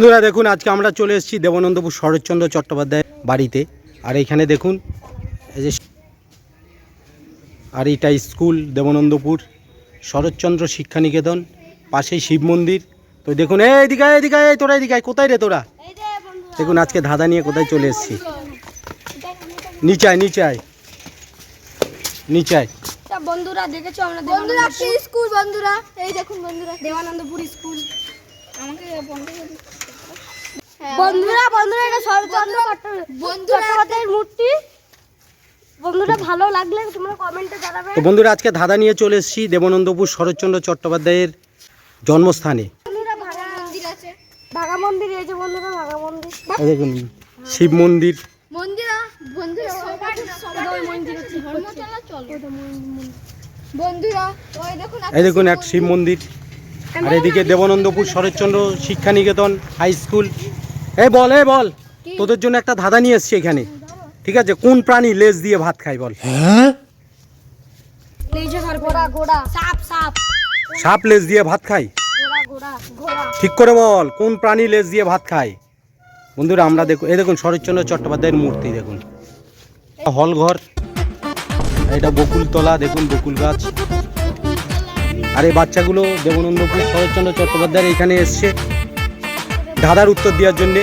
বন্ধুরা দেখুন, আজকে আমরা চলে এসেছি দেবানন্দপুর শরৎচন্দ্র চট্টোপাধ্যায় বাড়িতে। আর এখানে দেখুন এই যে, আর এটা স্কুল দেবানন্দপুর শরৎচন্দ্র শিক্ষা নিকেতন, পাশেই শিব মন্দির। তো দেখুন এইদিকে এইদিকে, এই তোরা এইদিকে, কোথায় রে তোরা? দেখুন আজকে ধাঁধা নিয়ে কোথায় চলে এসেছি। নিচায় নিচায় নিচায় বন্ধুরা দেখেছো আমরা বন্ধুরা স্কুল, বন্ধুরা এই দেখুন বন্ধুরা দেবানন্দপুর স্কুল। আমাকে বন্ধুরা বন্ধুরা এটা শরৎচন্দ্র চট্টোপাধ্যায়ের মূর্তি। বন্ধুরা ভালো লাগলে তোমরা কমেন্টে জানাবে। তো বন্ধুরা আজকে ধাঁধা নিয়ে চলে এসেছি দেবানন্দপুর শরৎচন্দ্র চট্টোপাধ্যায়ের জন্মস্থানে। বন্ধুরা ভাগা মন্দির আছে, ভাগা মন্দির এই যে বন্ধুরা ভাগা মন্দির। দেখুন শিব মন্দির। বন্ধুরা বন্ধুরা ওই মন্দির আছে, ধর্মতলা চলো বন্ধুরা। ওই দেখুন এই দেখুন এক শিব মন্দির। আর এদিকে দেবানন্দপুর শরৎচন্দ্র শিক্ষা নিকেতন হাই স্কুল। এই বল তোদের জন্য একটা ধাঁধা নিয়ে এসেছি এখানে, ঠিক আছে? কোন প্রাণী লেজ দিয়ে ভাত খায় বল? সাপ লেজ দিয়ে ভাত খায়? ঠিক করে বল, কোন প্রাণী লেজ দিয়ে ভাত খায়? বন্ধুরা আমরা দেখুন, এই দেখুন শরৎচন্দ্র চট্টোপাধ্যায়ের মূর্তি। দেখুন হল ঘর, এটা বকুলতলা, দেখুন বকুল গাছ। আর এই বাচ্চাগুলো দেবানন্দপুর শরৎচন্দ্র চট্টোপাধ্যায়ের এখানে এসছে ধাঁধার উত্তর দেওয়ার জন্যে।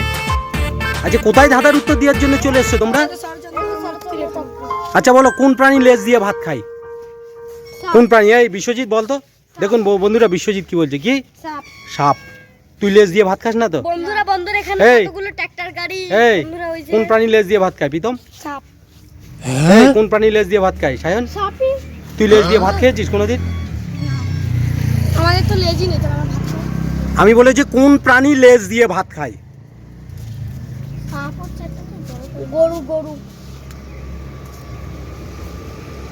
আচ্ছা কোথায় ধাঁধার উত্তর দেওয়ার জন্য চলে এসছো তোমরা? আচ্ছা বলো, কোন প্রাণী লেজ দিয়ে ভাত খায়? কোন প্রাণী? এই বিশ্বজিৎ বলতো। দেখুন বন্ধুরা বিশ্বজিৎ কি বলছে, কি সাপ। তুই লেজ দিয়ে ভাত খাস না তো? বন্ধুরা বন্ধুরা এখানে কতগুলো ট্রাক্টর গাড়ি। এই কোন প্রাণী লেজ দিয়ে ভাত খায় প্রীতম? সাপ। কোন প্রাণী লেজ দিয়ে ভাত খায় সায়ন? সাপই। তুই লেজ দিয়ে ভাত খেয়েছিস কোনোদিন? আমাদের তো লেজই নেই, আমরা ভাত খাই। আমি বলেছি কোন প্রাণী লেজ দিয়ে ভাত খায়? গরু গরু।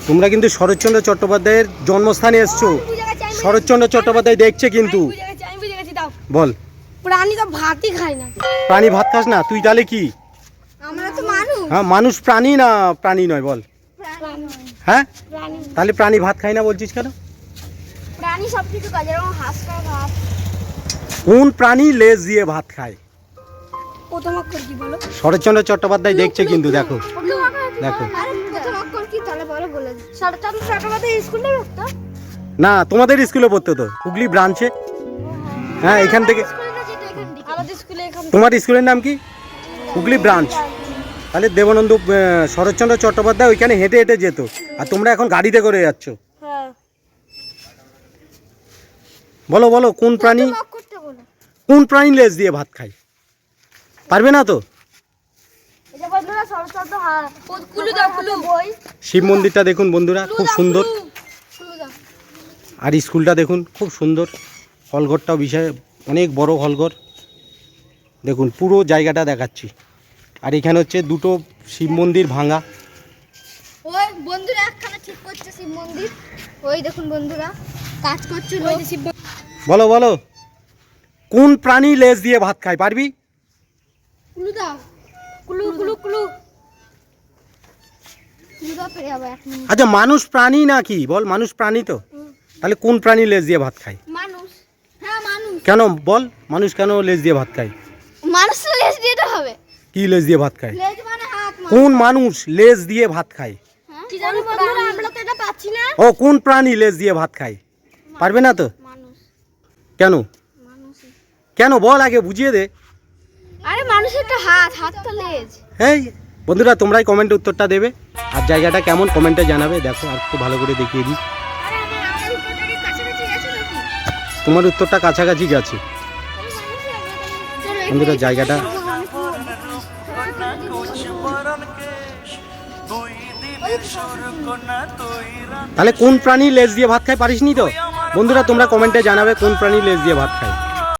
তোমরা কিন্তু শরৎচন্দ্র চট্টোপাধ্যায়ের জন্মস্থানে এসছো। শরৎচন্দ্র চট্টোপাধ্যায় দেখছে কিন্তু। আমি বুঝে গেছি, দাও। বল। প্রাণী তো ভাতই খায় না। প্রাণী ভাত খাস না তুই, তাহলে কি? আমরা তো মানুষ। হ্যাঁ মানুষ প্রাণী না প্রাণী নয় বল? হ্যাঁ প্রাণী। তাহলে প্রাণী ভাত খায় না বলছিস কেন? প্রাণী সবকিছু খায়, যেমন হাঁস খায় ভাত। কোন প্রাণী লেজ দিয়ে ভাত খায়? প্রথম অক্ষর কি বলো? শরৎচন্দ্র চট্টোপাধ্যায় দেখছে কিন্তু, দেখো দেখো। প্রথম অক্ষর কি তাহলে বলো, বলে দিই। শরৎচন্দ্র চট্টোপাধ্যায় স্কুলে পড়তো না তোমাদের স্কুলে পড়তো তো, হুগলি ব্রাঞ্চে। হ্যাঁ এখান থেকে। আমাদের স্কুলে এখান। তোমার স্কুলের নাম কি? হুগলি ব্রাঞ্চ। তাহলে দেবানন্দ শরৎচন্দ্র চট্টোপাধ্যায় ওইখানে হেঁটে হেঁটে যেত, আর তোমরা এখন গাড়িতে করে যাচ্ছ। হ্যাঁ বলো বলো, কোন প্রাণী, কোন প্রাণী লেজ দিয়ে ভাত খায়? পারবে না তো? এটা বন্ধুরা শরৎচন্দ্র কুলু দাও, কুলু বই। শিব মন্দিরটা দেখুন বন্ধুরা, খুব সুন্দর। কুলু দাও। আর স্কুলটা দেখুন খুব সুন্দর। হলঘরটাও বিশাল, অনেক বড় হলঘর। দেখুন পুরো জায়গাটা দেখাচ্ছি। আর এখানে হচ্ছে দুটো শিব মন্দির ভাঙা। ওই বন্ধুরা একখানা ঠিক করছে শিব মন্দির। ওই দেখুন বন্ধুরা কাজ করছে ওই যে শিব। বলো বলো, কোন প্রাণী লেজ দিয়ে ভাত খায়? পারবি? কুলু দাও, কুলু কুলু কুলু কুলু দাও, পেরে যাবে 1 মিনিট। আচ্ছা মানুষ প্রাণী না কি বল? মানুষ প্রাণী তো, তাহলে কোন প্রাণী লেজ দিয়ে ভাত খায়? মানুষ। হ্যাঁ মানুষ। কেন বল, মানুষ কেন লেজ দিয়ে ভাত খায়? মানুষ লেজ দিতে হবে। কি লেজ দিয়ে ভাত খায়? লেজ মানে হাত। কোন মানুষ লেজ দিয়ে ভাত খায়? কি জানি বন্ধুরা, আমরা তো এটা পাচ্ছি না। ও কোন প্রাণী লেজ দিয়ে ভাত খায়? পারবে না তো? মানুষ। কেন? মানুষ। কেন বল, আগে বুঝিয়ে দে। আরে মানুষের তো হাত, হাত তো লেজ। এই বন্ধুরা তোমরাই কমেন্টে উত্তরটা দেবে, আর জায়গাটা কেমন কমেন্টে জানাবে। দেখো আর একটু ভালো করে দেখিয়ে দিই। আরে আমাদের উত্তরটা কি কাছাকাছি গেছে নাকি? তোমার উত্তরটা কাছাকাছি গেছে বন্ধুরা। জায়গাটা তাহলে কোন প্রাণী লেজ দিয়ে ভাত খায় পারিসনি তো? বন্ধুরা তোমরা কমেন্টে জানাবে কোন প্রাণী লেজ দিয়ে ভাত খায়।